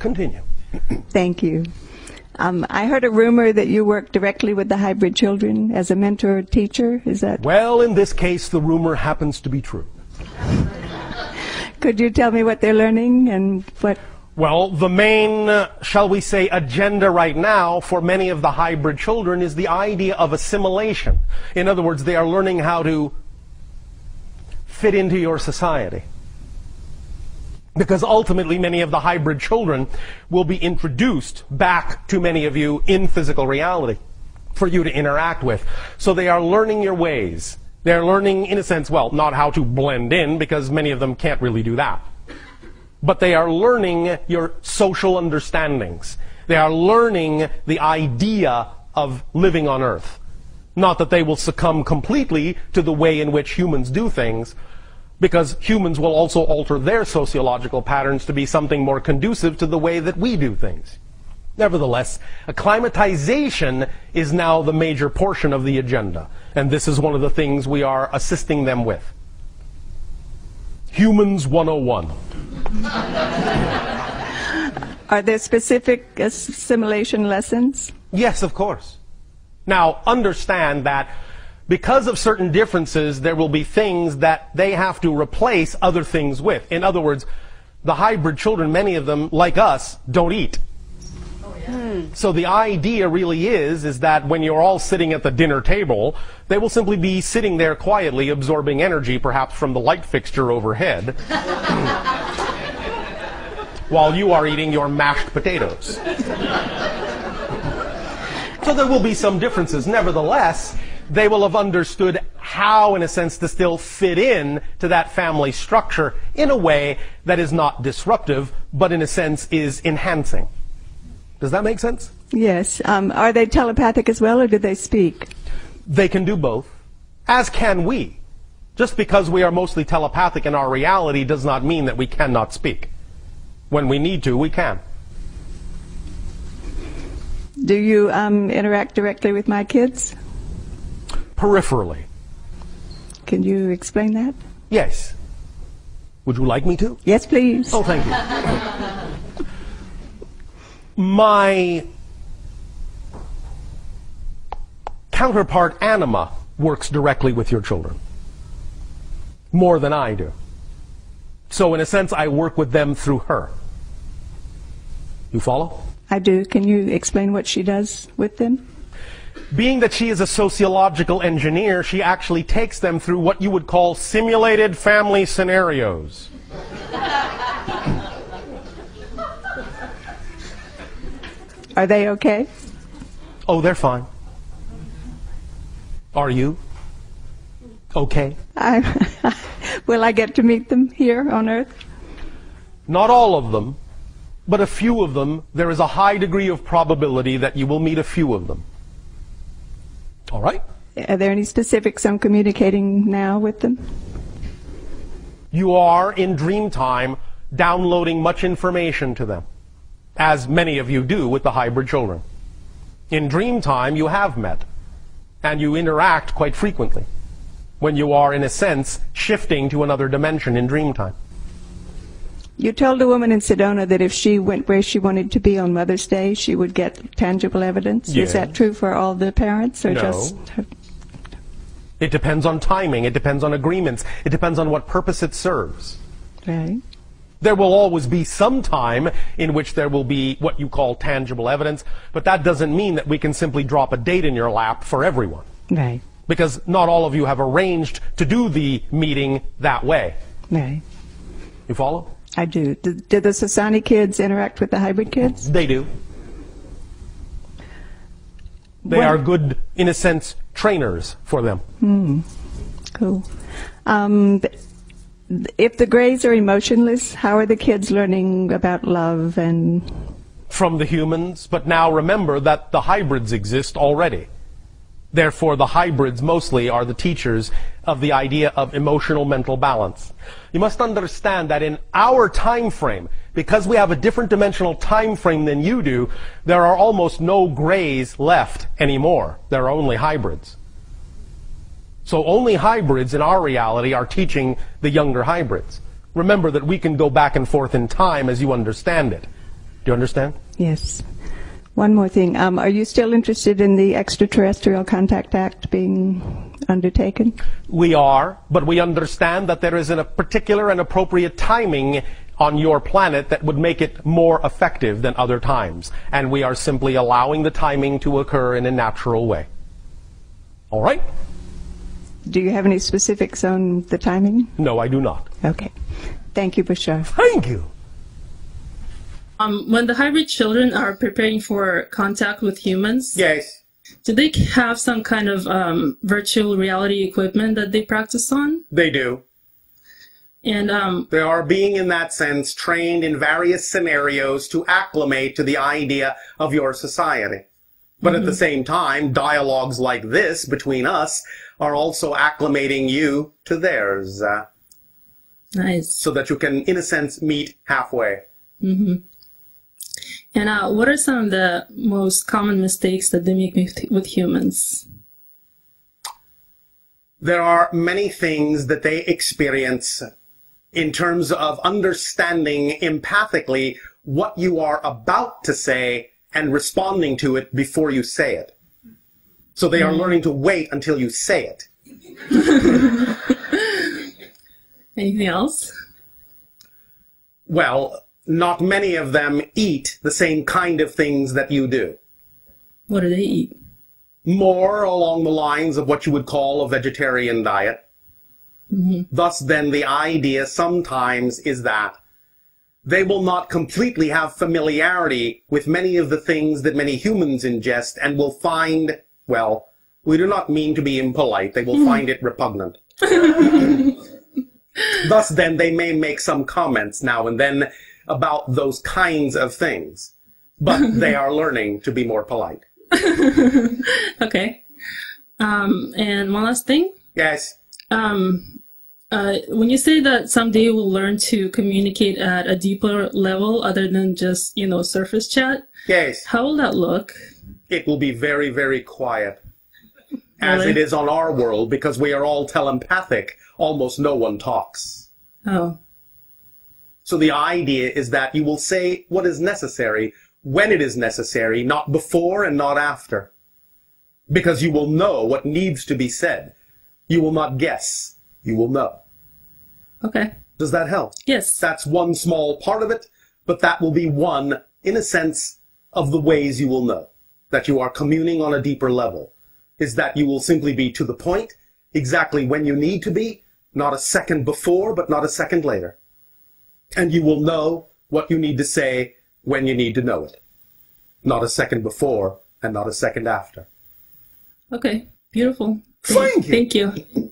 Continue. Thank you. I heard a rumor that you work directly with the hybrid children as a mentor or teacher. Is that? Well, in this case, the rumor happens to be true. Could you tell me what they're learning and what? Well, the main, shall we say, agenda right now for many of the hybrid children is the idea of assimilation. In other words, they are learning how to fit into your society. Because ultimately, many of the hybrid children will be introduced back to many of you in physical reality for you to interact with. So they are learning your ways. They're learning, in a sense, well, not how to blend in, because many of them can't really do that. But they are learning your social understandings. They are learning the idea of living on Earth. Not that they will succumb completely to the way in which humans do things, because humans will also alter their sociological patterns to be something more conducive to the way that we do things. Nevertheless, acclimatization is now the major portion of the agenda, and this is one of the things we are assisting them with. Humans 101. Are there specific assimilation lessons? Yes, of course. Now, understand that because of certain differences, there will be things that they have to replace other things with. In other words, the hybrid children, many of them, like us, don't eat. So the idea really is that when you're all sitting at the dinner table, they will simply be sitting there quietly absorbing energy, perhaps from the light fixture overhead, while you are eating your mashed potatoes. So there will be some differences. Nevertheless, they will have understood how, in a sense, to still fit in to that family structure in a way that is not disruptive, but in a sense is enhancing. Does that make sense? Yes. Are they telepathic as well, or do they speak? They can do both, as can we. Just because we are mostly telepathic in our reality does not mean that we cannot speak. When we need to, we can. Do you interact directly with my kids? Peripherally. Can you explain that? Yes. Would you like me to? Yes, please. Oh, thank you. My counterpart anima works directly with your children. More than I do. So in a sense, I work with them through her. You follow? I do. Can you explain what she does with them? Being that she is a sociological engineer, she actually takes them through what you would call simulated family scenarios. Are they okay? Oh, they're fine. Are you? Okay. Will I get to meet them here on Earth? Not all of them, but a few of them. There is a high degree of probability that you will meet a few of them. All right? Are there any specifics on communicating now with them? You are, in dream time, downloading much information to them, as many of you do with the hybrid children. In dream time, you have met, and you interact quite frequently, when you are, in a sense, shifting to another dimension in dream time. You told a woman in Sedona that if she went where she wanted to be on Mother's Day, she would get tangible evidence. Yes. Is that true for all the parents, or No. just her? It depends on timing. It depends on agreements. It depends on what purpose it serves. Right. There will always be some time in which there will be what you call tangible evidence, but that doesn't mean that we can simply drop a date in your lap for everyone. Right. Because not all of you have arranged to do the meeting that way. Right. You follow? I do. Do the Sasani kids interact with the hybrid kids? They do. They are good, in a sense, trainers for them. Cool. If the Greys are emotionless, how are the kids learning about love and... From the humans, but now remember that the hybrids exist already. Therefore, the hybrids mostly are the teachers of the idea of emotional mental balance. You must understand that in our time frame, because we have a different dimensional time frame than you do, there are almost no Greys left anymore. There are only hybrids. So only hybrids in our reality are teaching the younger hybrids. Remember that we can go back and forth in time as you understand it. you understand? Yes. One more thing. Are you still interested in the Extraterrestrial Contact Act being undertaken? We are, but we understand that there is a particular and appropriate timing on your planet that would make it more effective than other times. And we are simply allowing the timing to occur in a natural way. All right? Do you have any specifics on the timing? No, I do not. Okay. Thank you, Bashar. Thank you. When the hybrid children are preparing for contact with humans, Yes. do they have some kind of virtual reality equipment that they practice on? They do. And They are being, in that sense, trained in various scenarios to acclimate to the idea of your society. But at the same time, dialogues like this between us are also acclimating you to theirs, nice. so that you can, in a sense, meet halfway. And what are some of the most common mistakes that they make with humans? There are many things that they experience in terms of understanding empathically what you are about to say and responding to it before you say it. So they are learning to wait until you say it. Anything else? Well, not many of them eat the same kind of things that you do. What do they eat? More along the lines of what you would call a vegetarian diet. Thus, then, the idea sometimes is that they will not completely have familiarity with many of the things that many humans ingest and will find, well, we do not mean to be impolite, they will find it repugnant. Thus, then, they may make some comments now and then about those kinds of things, but they are learning to be more polite. Okay. And one last thing. Yes. When you say that someday we'll learn to communicate at a deeper level other than just, surface chat, Yes. how will that look? It will be very, very quiet. As Really? it is on our world, because we are all telepathic, almost no one talks. Oh, So the idea is that you will say what is necessary when it is necessary, not before and not after. Because you will know what needs to be said. You will not guess. You will know. okay. Does that help? Yes. That's one small part of it, but that will be one, in a sense, of the ways you will know that you are communing on a deeper level, is that you will simply be to the point, exactly when you need to be, not a second before, but not a second later. And you will know what you need to say when you need to know it. Not a second before and not a second after. Okay. Beautiful. Thank you. Thank you.